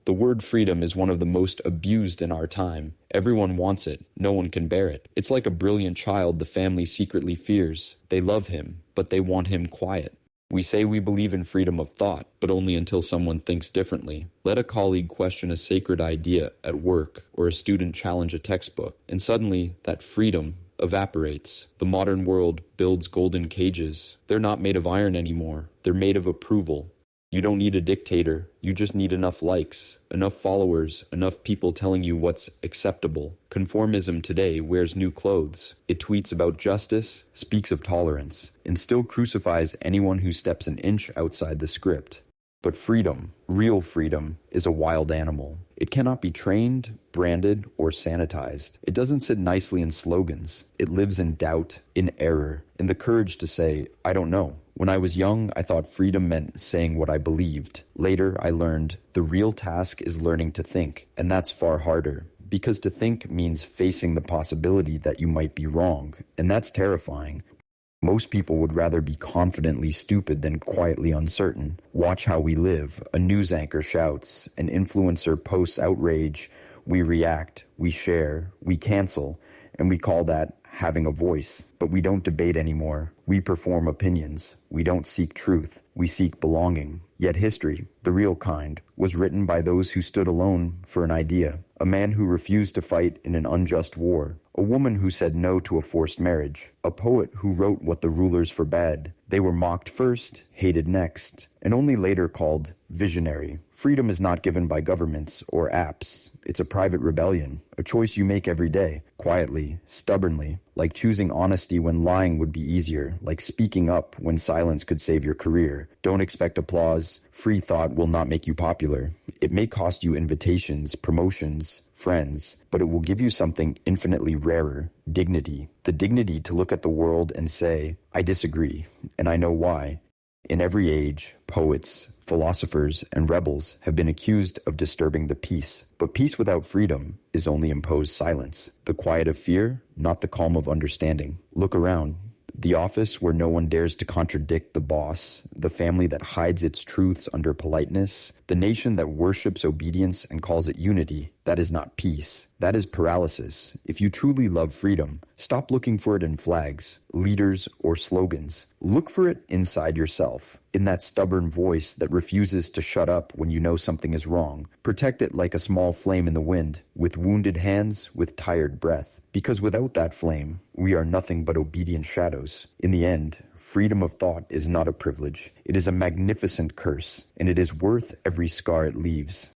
The word freedom is one of the most abused in our time. Everyone wants it. No one can bear it. It's like a brilliant child the family secretly fears. They love him, but they want him quiet. We say we believe in freedom of thought, but only until someone thinks differently. Let a colleague question a sacred idea at work, or a student challenge a textbook, and suddenly that freedom evaporates. The modern world builds golden cages. They're not made of iron anymore. They're made of approval. You don't need a dictator. You just need enough likes, enough followers, enough people telling you what's acceptable. Conformism today wears new clothes. It tweets about justice, speaks of tolerance, and still crucifies anyone who steps an inch outside the script. But freedom, real freedom, is a wild animal. It cannot be trained, branded, or sanitized. It doesn't sit nicely in slogans. It lives in doubt, in error, in the courage to say, I don't know. When I was young, I thought freedom meant saying what I believed. Later, I learned the real task is learning to think, and that's far harder. Because to think means facing the possibility that you might be wrong, and that's terrifying. Most people would rather be confidently stupid than quietly uncertain. Watch how we live. A news anchor shouts. An influencer posts outrage. We react. We share. We cancel. And we call that having a voice. But we don't debate anymore. We perform opinions. We don't seek truth. We seek belonging. Yet history, the real kind, was written by those who stood alone for an idea. A man who refused to fight in an unjust war. A woman who said no to a forced marriage. A poet who wrote what the rulers forbade. They were mocked first, hated next, and only later called visionary. Freedom is not given by governments or apps. It's a private rebellion, a choice you make every day, quietly, stubbornly, like choosing honesty when lying would be easier, like speaking up when silence could save your career. Don't expect applause. Free thought will not make you popular. It may cost you invitations, promotions, friends, but it will give you something infinitely rarer, dignity. The dignity to look at the world and say, I disagree, and I know why. In every age, poets, philosophers, and rebels have been accused of disturbing the peace. But peace without freedom is only imposed silence. The quiet of fear, not the calm of understanding. Look around. The office where no one dares to contradict the boss, the family that hides its truths under politeness, the nation that worships obedience and calls it unity. That is not peace. That is paralysis. If you truly love freedom, stop looking for it in flags, leaders, or slogans. Look for it inside yourself, in that stubborn voice that refuses to shut up when you know something is wrong. Protect it like a small flame in the wind, with wounded hands, with tired breath. Because without that flame, we are nothing but obedient shadows. In the end, freedom of thought is not a privilege. It is a magnificent curse, and it is worth every scar it leaves.